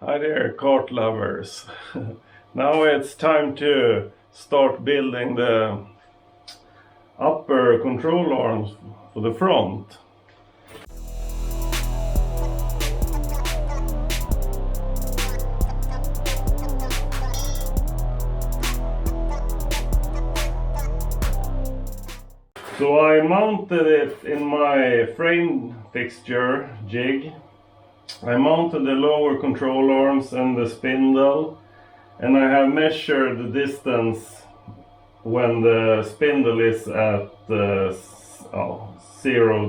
Hi there, kart lovers. Now it's time to start building the upper control arms for the front. So I mounted it in my frame fixture jig. I mounted the lower control arms and the spindle, and I have measured the distance when the spindle is at 0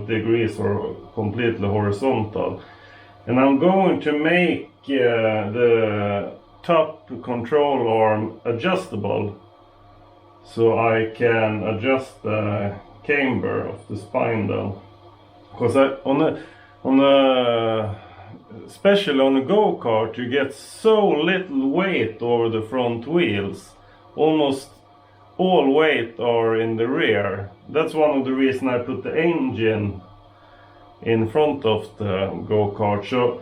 degrees or completely horizontal. And I'm going to make the top control arm adjustable so I can adjust the camber of the spindle. Because especially on a go-kart, you get so little weight over the front wheels. Almost all weight are in the rear. That's one of the reasons I put the engine in front of the go-kart. So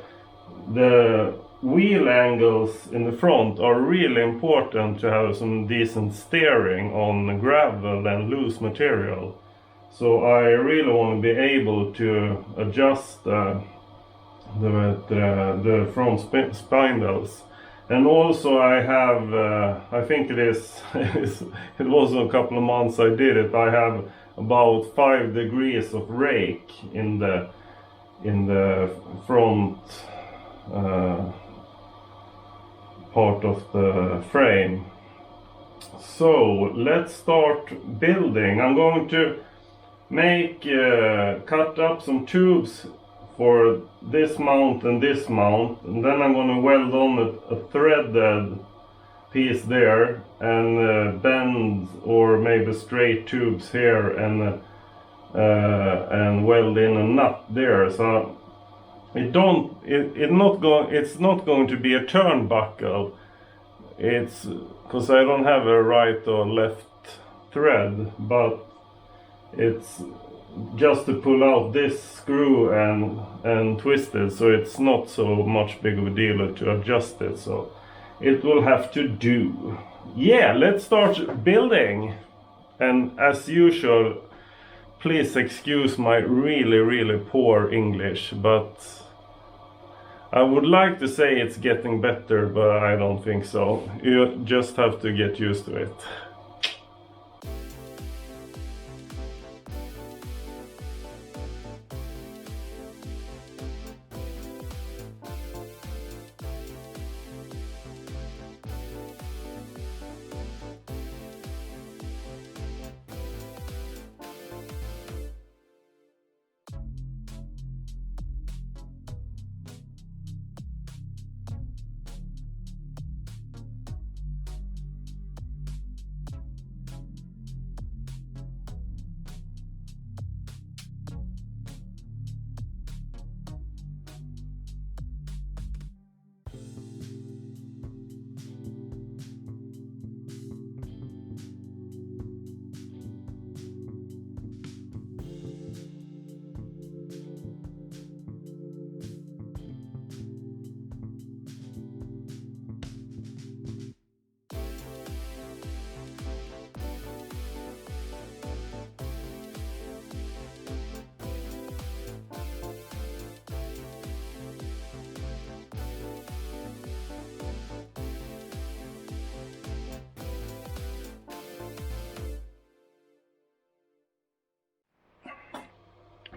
the wheel angles in the front are really important to have some decent steering on gravel and loose material. So I really want to be able to adjust the front spindles. And also I have, I think it was a couple of months I did it, I have about 5 degrees of rake in the front part of the frame. So let's start building. I'm going to cut up some tubes for this mount, and then I'm going to weld on a threaded piece there, and bend or maybe straight tubes here, and weld in a nut there. So it's not going to be a turnbuckle. It's because I don't have a right or left thread, but it's just to pull out this screw and twist it, so it's not so much big of a deal to adjust it, so it will have to do. Yeah, let's start building. And as usual, please excuse my really poor English, but I would like to say it's getting better, but I don't think so. You just have to get used to it.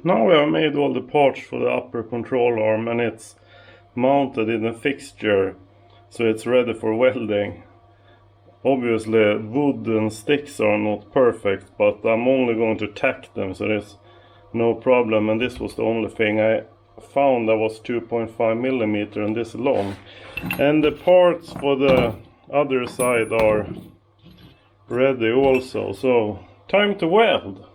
Now we have made all the parts for the upper control arm, and it's mounted in a fixture, so it's ready for welding. Obviously wood and sticks are not perfect, but I'm only going to tack them, so there's no problem. And this was the only thing I found that was 2.5 millimeter and this long. And the parts for the other side are ready also, so time to weld.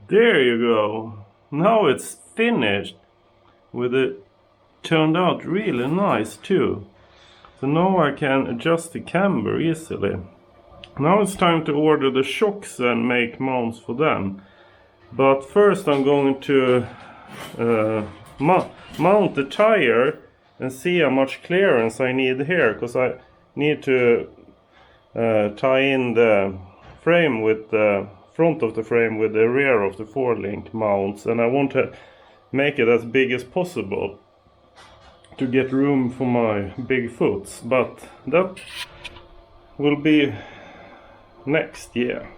There you go. Now it's finished. With it turned out really nice too. So now I can adjust the camber easily. Now it's time to order the shocks and make mounts for them. But first I'm going to mount the tire and see how much clearance I need here, because I need to tie in the frame with the front of the frame with the rear of the 4-link mounts, and I want to make it as big as possible to get room for my big foots, but that will be next year.